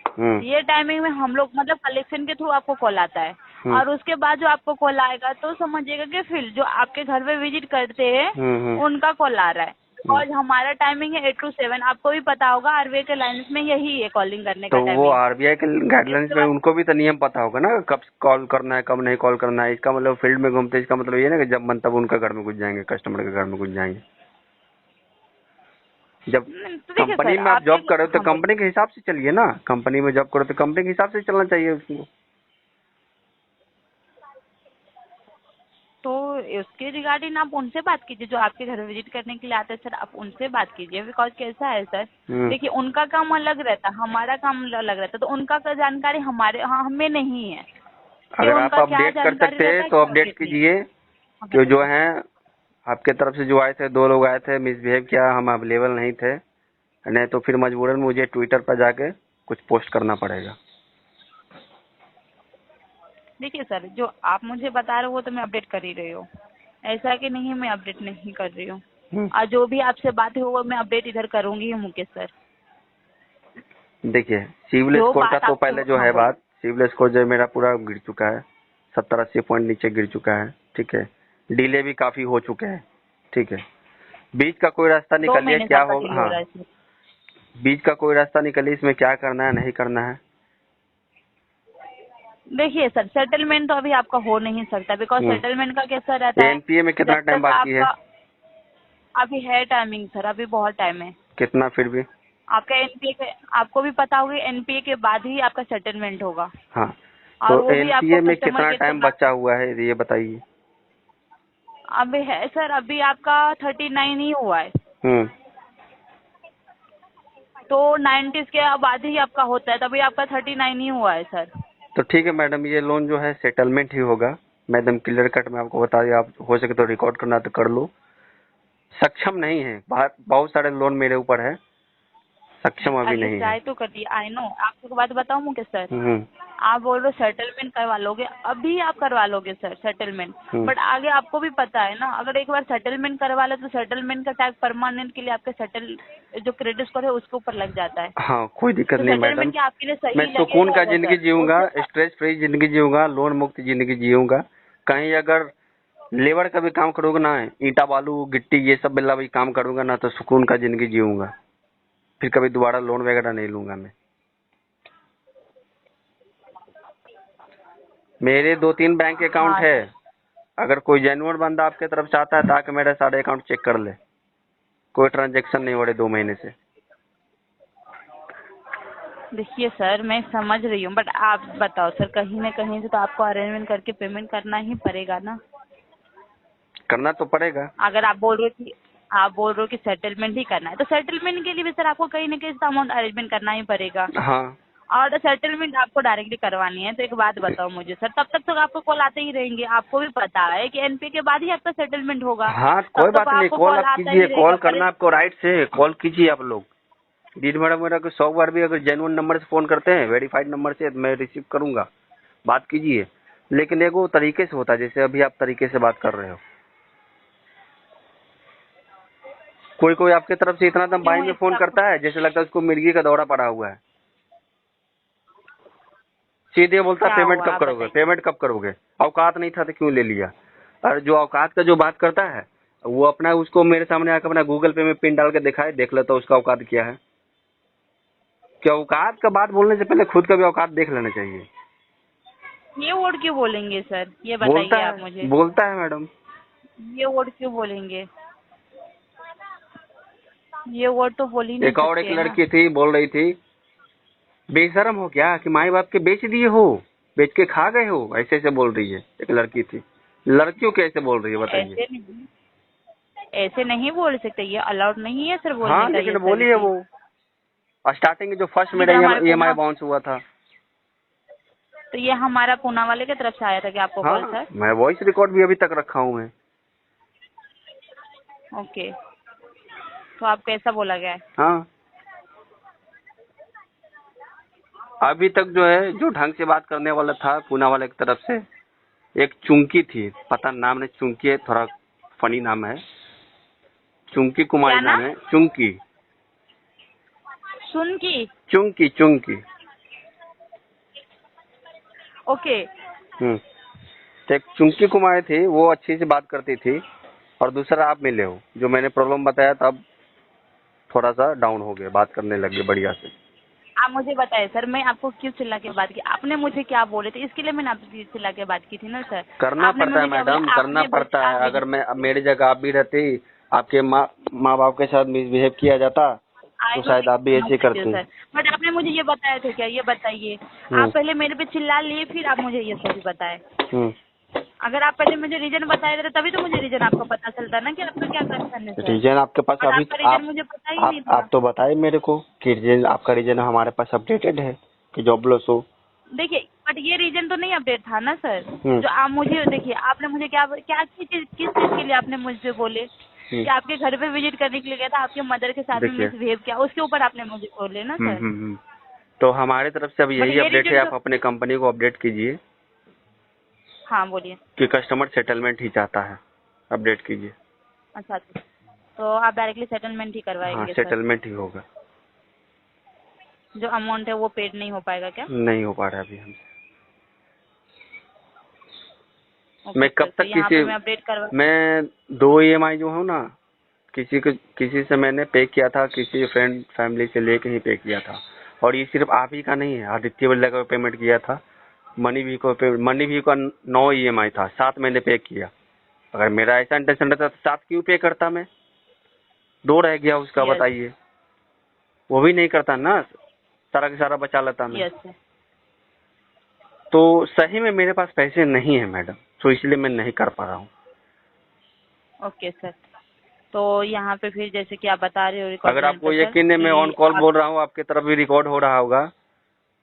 ये टाइमिंग में हम लोग मतलब कलेक्शन के थ्रू आपको कॉल आता है, और उसके बाद जो आपको कॉल आएगा तो समझिएगा कि फिर जो आपके घर पे विजिट करते हैं उनका कॉल आ रहा है। और हमारा टाइमिंग है 8 to 7, आपको भी पता होगा आरबीआई के लाइन्स में यही है कॉलिंग करने का तो वो टाइमिंग। आरबीआई के गाइडलाइंस इसके में बाद उनको भी तो नियम पता होगा ना, कब कॉल करना है कब नहीं कॉल करना है। इसका मतलब फील्ड में घूमते, इसका मतलब ये ना कि जब मन तब उनका घर में घुस जाएंगे, कस्टमर के घर में घुस जाएंगे। जब तो देखिए कंपनी सर में आप जॉब आपके, करो तो हाँ बोलिए। कंपनी के हिसाब से चलिए ना, कंपनी में जॉब करो तो कंपनी के हिसाब से चलना चाहिए उसको। तो उसके रिगार्डिंग आप उनसे बात कीजिए, जो आपके घर विजिट करने के लिए आते हैं सर, आप उनसे बात कीजिए। बिकॉज कैसा है सर, देखिए उनका काम अलग रहता है, हमारा काम अलग रहता है, तो उनका का जानकारी हमारे, हाँ, हमें नहीं है कि अगर आप उनका क्या अपडेट कर जानकारी सकते रहता हैं है तो क्या अपडेट चीज नहीं। कीजिए हाँ, कि जो बताइए। है आपके तरफ से जो आए थे, 2 लोग आए थे, मिसबिहेव किया, हम अवेलेबल नहीं थे, नहीं तो फिर मजबूरन मुझे ट्विटर पर जाके कुछ पोस्ट करना पड़ेगा। देखिए सर, जो आप मुझे बता रहे हो वो तो मैं अपडेट कर ही रही हूँ, ऐसा कि नहीं मैं अपडेट नहीं कर रही हूँ। और जो भी आपसे बात है वो मैं अपडेट इधर करूंगी ही मुकेश सर। देखिए सिविल जो स्कोर का बात तो आपसे, पहले जो हाँ है बोलिए। बात, सिविल स्कोर जो है मेरा पूरा गिर चुका है, 70-80 पॉइंट नीचे गिर चुका है, ठीक है, डिले भी काफी हो चुके हैं, ठीक है, बीच का कोई रास्ता 2 निकालिए महीने से क्या आपका होगा। डिले हो हाँ, रहा है सर। बीच का कोई रास्ता निकालिए, इसमें क्या करना है नहीं करना है। देखिए सर, सेटलमेंट तो अभी आपका हो नहीं सकता, बिकॉज सेटलमेंट का कैसा रहता है, एनपीए में कितना जब टाइम तक बाकी है? आपका, अभी है टाइमिंग सर, अभी बहुत टाइम है। कितना फिर भी? आपका एनपीए के, आपको भी पता होगा एनपीए के बाद ही आपका सेटलमेंट होगा। हाँ, और तो वो भी आपको एनपीए में कस्टमर कितना केयर से टाइम बात, बचा हुआ है ये बताइए। अभी है सर, अभी आपका 39 ही हुआ है, हम्म। तो 90 के बाद ही आपका होता है, तभी आपका 39 ही हुआ है सर। तो ठीक है मैडम, ये लोन जो है सेटलमेंट ही होगा। मैं एकदम क्लियर कट में आपको बता दिया, आप हो सके तो रिकॉर्ड करना तो कर लो। सक्षम नहीं है, बहुत सारे लोन मेरे ऊपर है, सक्षम अभी अरे नहीं है। ट्राई तो करिए, आई नो। आपको एक बात बताऊं मुझे सर, हम्म। आप बोल रहे हो सेटलमेंट करवा लोगे, अभी आप करवा लोगे सर सेटलमेंट, हम्म। बट आगे आपको भी पता है ना, अगर एक बार सेटलमेंट करवा ले तो सेटलमेंट का टैग परमानेंट के लिए आपके सेटल जो क्रेडिट स्कोर है उसके ऊपर लग जाता है। हाँ, कोई दिक्कत तो नहीं मैडम। सेटलमेंट क्या आपके लिए मैं सही सुकून लगेगा का क्या जिंदगी सर? जीऊंगा, उससे स्ट्रेस फ्री जिंदगी जीऊंगा, लोन मुक्त जिंदगी जीऊंगा। कहीं अगर लेबर का भी काम करूंगा ना, ईंटा बालू गिट्टी ये सब बिल्ला भी काम करूंगा ना, तो सुकून का जिंदगी जीऊंगा। फिर कभी दोबारा लोन वगैरह नहीं लूंगा मैं। मेरे 2-3 बैंक अकाउंट हाँ है। सर, अगर कोई जेन्युइन बंदा आपके तरफ चाहता है ताकि मेरे सारे अकाउंट चेक कर ले, कोई ट्रांजेक्शन नहीं हो रहे 2 महीने से। देखिए सर मैं समझ रही हूँ, बट आप बताओ सर, कहीं ना कहीं से तो आपको अरेंजमेंट करके पेमेंट करना ही पड़ेगा ना। करना तो पड़ेगा। अगर आप बोल रहे हो कि सेटलमेंट ही करना है, तो सेटलमेंट के लिए भी सर आपको कहीं ना कहीं अमाउंट अरेंजमेंट करना ही पड़ेगा। हाँ। और सेटलमेंट आपको डायरेक्टली करवानी है, तो एक बात बताओ मुझे सर, तब तक तो आपको कॉल आते ही रहेंगे, आपको भी पता है कि एनपीए के बाद ही आपका सेटलमेंट होगा, हाँ, तब कोई तक बात नहीं, आपको कॉल कॉल आप आता कीजिए, ही रहेगा। कॉल करना आपको राइट से कॉल कीजिए आप लोग। दिन भर मेरा को 100 बार भी अगर जेन्युइन नंबर से फोन करते हैं, वेरीफाइड नंबर से, तो मैं रिसीव करूंगा, बात कीजिए। लेकिन एक वो तरीके से होता है, जैसे अभी आप तरीके से बात कर रहे हो। कोई कोई आपके तरफ से इतना दम बाई क्यों में फोन इसका करता है जैसे लगता है उसको मिर्गी का दौरा पड़ा हुआ है। सीधे बोलता क्या पेमेंट हुआ कब आप करोगे, बताइए। पेमेंट कब करोगे। औकात नहीं था तो क्यों ले लिया। और जो औकात का जो बात करता है, वो अपना उसको मेरे सामने आकर अपना गूगल पे में पिन डाल के दिखाए, देख लेता उसका औकात क्या है। क्या औकात का बात बोलने से पहले खुद का भी औकात देख लेना चाहिए। ये वर्ड क्यों बोलेंगे सर, ये बताइए आप मुझे, बोलता है मैडम। ये वर्ड क्यों बोलेंगे, ये वर्ड तो बोल ही नहीं एक और एक सकते ना। लड़की थी, बोल रही थी बेशरम हो क्या कि माई बाप के बेच दिए हो, बेच के खा गए हो, ऐसे ऐसे बोल रही है। एक लड़की थी। लड़कियों कैसे बोल रही है बताइए। ऐसे नहीं बोल सकते, ये अलाउड नहीं है सर बोलने हाँ, का ये लेकिन सारी बोली है चीज। वो। स्टार्टिंग में जो फर्स्ट ये फिर मेरा हमारे ईएमआई पूना, बाउंस हुआ था। तो ये हमारा पूना वाले की तरफ से आया था कि आपको कॉल हाँ, सर? मैं वॉइस रिकॉर्ड भी अभी तक रखा हूँ मैं। ओके, तो आपको ऐसा बोला गया है? हाँ, अभी तक जो है, जो ढंग से बात करने वाला था पूना वाले की तरफ से, एक चुंकी थी, पता नाम नहीं, चुंकी है, थोड़ा फनी नाम है, चुंकी क्या कुमारी नाम नाम? है, चुंकी। सुन की? चुंकी चुंकी। ओके। तो एक चुंकी कुमारी थी, वो अच्छी से बात करती थी। और दूसरा आप मिले हो, जो मैंने प्रॉब्लम बताया तब थोड़ा सा डाउन हो गया, बात करने लगे बढ़िया से। आप मुझे बताए सर, मैं आपको क्यों चिल्ला के बात की, आपने मुझे क्या बोले थे, इसके लिए मैंने आपसे चिल्ला के बात की थी ना सर। करना आपने पड़ता है मुझे क्या बोला, मैडम, करना आपने पड़ता है। देखिए, अगर मैं अब मेरी जगह आप भी रहती, आपके माँ बाप के साथ मिसबिहेव किया जाता, आई तो नो, शायद आप भी समझ ऐसे सकती हूँ करती। सर, बट आपने मुझे ये बताया था क्या, ये बताइए। हम्म। आप पहले मेरे पे चिल्ला लिए, फिर आप मुझे ये सही बताए। हम्म। अगर आप पहले मुझे रीजन बताए थे तभी तो मुझे रीजन आपका पता चलता ना कि आपका क्या कंसर्न है सर। रीजन आपके पास बट अभी आपका रीजन मुझे पता ही नहीं था। आप तो बताए मेरे को कि रीजन, आपका रीजन हमारे पास अपडेटेड है कि जॉबलेस हो। देखिए, बट ये रीजन तो नहीं अपडेट था ना सर। हम्म। जो आप मुझे देखिए, आपने मुझे क्या क्या किस चीज के लिए आपने मुझसे बोले कि आपके घर पे विजिट करने के लिए गया था, आपके मदर के साथ में देखिए। मिसबिहेव किया, उसके ऊपर आपने मुझे बोले ना सर। तो हमारे तरफ से अब बट यही ये अपडेट है, रीजन आप तो, अपने कंपनी को अपडेट कीजिए हाँ बोलिए। कि कस्टमर सेटलमेंट ही चाहता है, अपडेट कीजिए। अच्छा, तो आप डायरेक्टली सेटलमेंट ही हाँ, करवाएंगे सर? सेटलमेंट ही होगा। जो अमाउंट है वो पेड नहीं हो पाएगा क्या? नहीं हो पा रहा अभी हमसे। ओके मैं सर, कब तो तक यहाँ पे मैं अपडेट करवा, मैं 2 ईएमआई जो हूँ ना, किसी से मैंने पे किया था, किसी फ्रेंड फैमिली से लेके ही पे किया था। और ये सिर्फ आप ही का नहीं है, आदित्य बिरला का पेमेंट किया था, मनी भी का 9 ईएमआई था, 7 मैंने पे किया। अगर मेरा ऐसा इंटेंशन रहता तो 7 क्यों पे करता मैं, 2 रह गया उसका, यस, बताइए। वो भी नहीं करता ना, सारा का सारा बचा लेता मैं। Yes sir. तो सही में मेरे पास पैसे नहीं है मैडम, तो इसलिए मैं नहीं कर पा रहा हूँ। Okay sir. तो यहाँ पे फिर जैसे कि आप बता रहे हो अगर रिकॉर्ड आपको पे सर यकीन है मैं ऑन कि कॉल आप बोल रहा हूँ, आपकी तरफ भी रिकॉर्ड हो रहा होगा,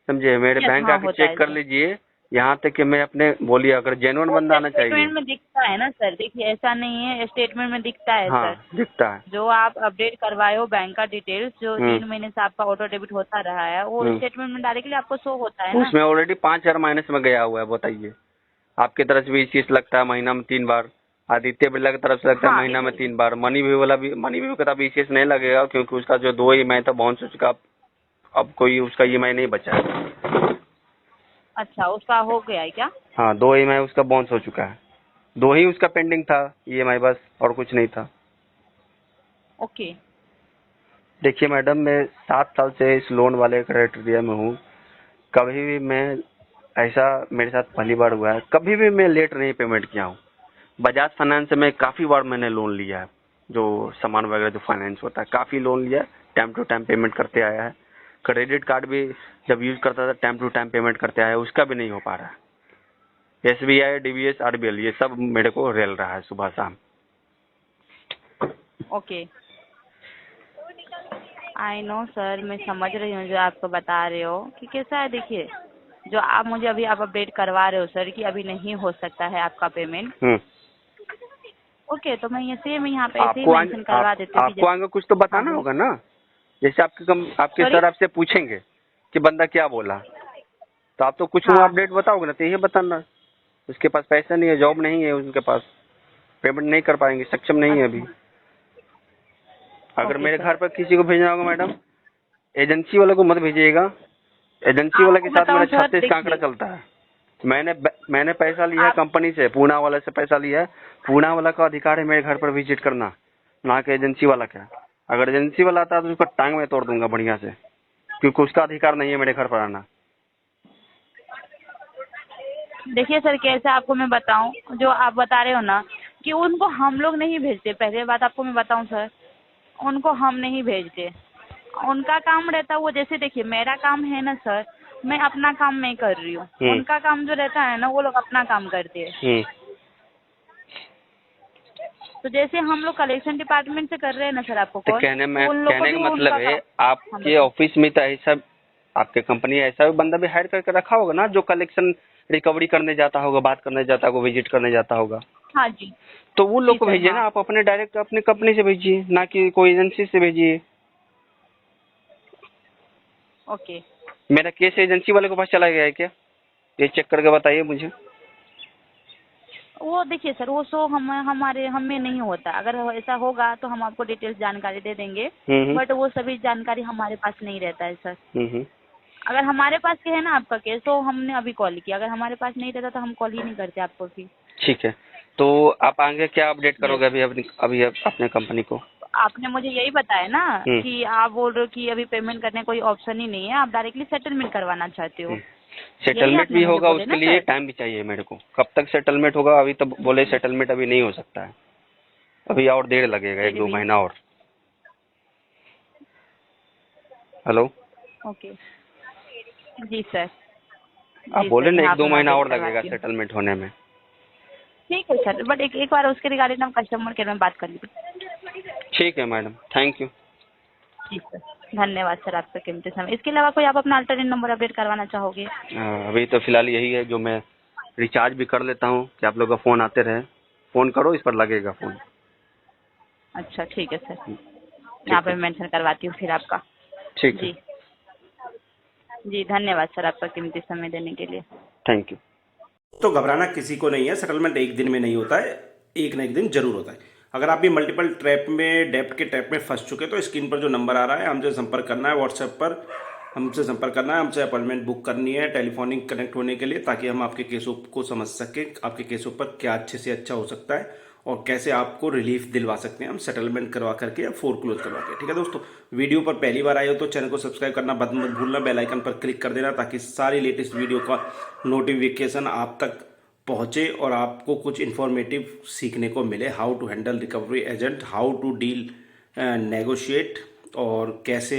समझे। मेरे यस बैंक हाँ आके होता चेक है कर सर। लीजिए, यहाँ तक कि मैं अपने बोलिए, अगर जेन्युइन वो बंदा सर आना चाहिए। स्टेटमेंट में दिखता है ना सर, देखिए ऐसा नहीं है, स्टेटमेंट में दिखता है हाँ, सर। दिखता है। जो आप अपडेट करवाए हो बैंक का डिटेल्स, जो हम्म 3 महीने से आपका ऑटो डेबिट होता रहा है, वो हम्म स्टेटमेंट में डायरेक्टली आपको शो होता है ना। उसमें ऑलरेडी 5,000 माइनस में गया हुआ है, बताइए। आपकी तरफ से भी चीज लगता है महीना में 3 बार, आदित्य बिरला की तरफ से लगता है हाँ महीना में इधर 3 बार, मनी व्यू वाला भी, मनी व्यू का भी नहीं लगेगा, क्योंकि उसका जो 2 EMI था बाउंस हो चुका, अब कोई उसका EMI नहीं बचा है। अच्छा उसका हो गया है क्या? हाँ, 2 EMI उसका बाउंस हो चुका है, 2 ही उसका पेंडिंग था EMI, बस, और कुछ नहीं था। ओके। देखिए मैडम, मैं 7 साल से इस लोन वाले क्राइटेरिया में हूँ, कभी भी मैं, ऐसा मेरे साथ पहली बार हुआ है, कभी भी मैं लेट नहीं पेमेंट किया हूँ। बजाज फाइनेंस से मैं काफ़ी बार मैंने लोन लिया है, जो सामान वगैरह जो फाइनेंस होता है, काफ़ी लोन लिया है, टाइम टू टाइम पेमेंट करते आया है। क्रेडिट कार्ड भी जब यूज करता था टाइम टू टाइम पेमेंट करते आया है, उसका भी नहीं हो पा रहा है। SBI, DBS, RBL ये सब मेरे को रेल रहा है सुबह शाम। ओके आई नो सर, मैं समझ रही हूँ जो आपको बता रहे हो कि कैसा है। देखिए जो आप मुझे अभी आप अपडेट करवा रहे हो सर कि अभी नहीं हो सकता है आपका पेमेंट। ओके तो मैं ये सेम यहाँ पे ऐसे ही आपको मेंशन करवा देती हूँ कि आपको आगे कुछ तो हाँ बताना बोलिए। होगा ना, जैसे आपके सॉरी। सर आपसे पूछेंगे कि बंदा क्या बोला, तो आप तो कुछ हाँ अपडेट बताओगे ना, तो ये बताना उसके पास पैसा नहीं है, जॉब नहीं है उनके पास, पेमेंट नहीं कर पाएंगे, सक्षम नहीं है अभी। अच्छा अगर ओके मेरे सर। घर पर किसी को भेजना होगा मैडम, एजेंसी वाले को मत भेजिएगा, एजेंसी वाले के आपको साथ मेरा बताऊँ सर 36 का आंकड़ा देखिए चलता है। मैंने पैसा लिया है आप कंपनी से, पूना वाले से पैसा लिया है, पूना वाला का अधिकार है मेरे घर पर विजिट करना, ना कि एजेंसी वाला का। अगर एजेंसी वाला आता है तो उसका टांग में तोड़ दूंगा बढ़िया से, क्योंकि उसका अधिकार नहीं है मेरे घर पर आना। देखिए सर कैसे आपको मैं बताऊं, जो आप बता रहे हो ना कि उनको हम लोग नहीं भेजते, पहले बात आपको मैं बताऊं सर, उनको हम नहीं भेजते, उनका काम रहता है वो, जैसे देखिए मेरा काम है ना सर, मैं अपना काम मैं कर रही हूँ, हम्म उनका काम जो रहता है ना वो लोग अपना काम करते हैं। हम्म तो जैसे हम लोग कलेक्शन डिपार्टमेंट से कर रहे हैं ना सर आपको तो कॉल, तो उन लोग को कहने भी का मतलब उनका है काम। हम आपके बताओ। ऑफिस में तो ऐसा, आपके कंपनी ऐसा बंदा भी हायर करके रखा होगा ना, जो कलेक्शन रिकवरी करने जाता होगा, बात करने जाता होगा, विजिट करने जाता होगा, हाँ जी। तो वो जी लोग को सर भेजिए हाँ। ना, आप अपने डायरेक्ट अपनी कंपनी से भेजिए, ना कि कोई एजेंसी से भेजिए। ओके मेरा केस एजेंसी वाले के पास चला गया है क्या, ये चेक करके बताइए मुझे। वो देखिए सर वो शो हमारे हमें नहीं होता, अगर ऐसा होगा तो हम आपको डिटेल्स जानकारी दे देंगे, हम्म बट वो सभी जानकारी हमारे पास नहीं रहता है सर। हम्म अगर हमारे पास के है ना आपका केस तो हमने अभी कॉल किया, अगर हमारे पास नहीं रहता तो हम कॉल ही नहीं करते आपको फिर। ठीक है, तो आप आगे क्या अपडेट यस। करोगे अभी अपने कंपनी को। आपने मुझे यही बताया ना हम्म कि आप बोल रहे हो कि अभी पेमेंट करने कोई ऑप्शन ही नहीं है, आप डायरेक्टली सेटलमेंट करवाना चाहते हो, यही सेटलमेंट आपने भी मुझे होगा, बोले उसके ना लिए सर। टाइम भी चाहिए मेरे को, कब तक सेटलमेंट होगा, अभी तो बोले सेटलमेंट अभी नहीं हो सकता है, अभी और देर लगेगा, फिर 1-2 भी महीना और। हेलो, ओके जी सर। आप जी बोले सर ना यहाँ 1-2 पे मैं महीना अपडेट और लगेगा करवाती हूँ। सेटलमेंट होने में। ठीक है सर, बट एक बार उसके रिगार्डिंग हम कस्टमर केयर में बात कर लीजिए। ठीक है मैडम, थैंक यू। जी सर। धन्यवाद सर आपका कीमती समय। इसके अलावा कोई आप अपना अल्टरनेट नंबर अपडेट करवाना चाहोगे? अभी तो फिलहाल यही है, जो मैं रिचार्ज भी कर लेता हूँ कि आप लोग का फ़ोन आते रहे, फ़ोन करो इस पर लगेगा फ़ोन। अच्छा ठीक है सर, यहाँ ठीक पे है, मेंशन करवाती हूँ फिर आपका। ठीक है, जी जी धन्यवाद सर आपका कीमती समय देने के लिए। Thank you. तो घबराना किसी को नहीं है, सेटलमेंट एक दिन में नहीं होता है, एक ना एक दिन जरूर होता है। अगर आप भी मल्टीपल ट्रैप में, डेप्ट के ट्रैप में फंस चुके तो स्क्रीन पर जो नंबर आ रहा है हमसे संपर्क करना है, व्हाट्सएप पर हमसे संपर्क करना है, हमसे अपॉइंटमेंट बुक करनी है टेलीफोनिक कनेक्ट होने के लिए, ताकि हम आपके केसों को समझ सकें, आपके केसों पर क्या अच्छे से अच्छा हो सकता है और कैसे आपको रिलीफ दिलवा सकते हैं हम सेटलमेंट करवा करके या फोरक्लोज करवा के। ठीक है दोस्तों, वीडियो पर पहली बार आए हो तो चैनल को सब्सक्राइब करना मत भूलना, बेल आइकन पर क्लिक कर देना ताकि सारी लेटेस्ट वीडियो का नोटिफिकेशन आप तक पहुंचे और आपको कुछ इन्फॉर्मेटिव सीखने को मिले। How to handle recovery agent, how to deal negotiate, और कैसे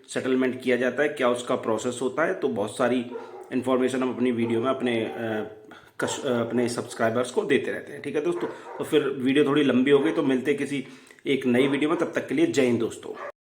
सेटलमेंट किया जाता है, क्या उसका प्रोसेस होता है। तो बहुत सारी इन्फॉर्मेशन हम अपनी वीडियो में अपने सब्सक्राइबर्स को देते रहते हैं। ठीक है दोस्तों, तो फिर वीडियो थोड़ी लंबी हो गई, तो मिलते हैं किसी एक नई वीडियो में। तब तक के लिए जय हिंद दोस्तों।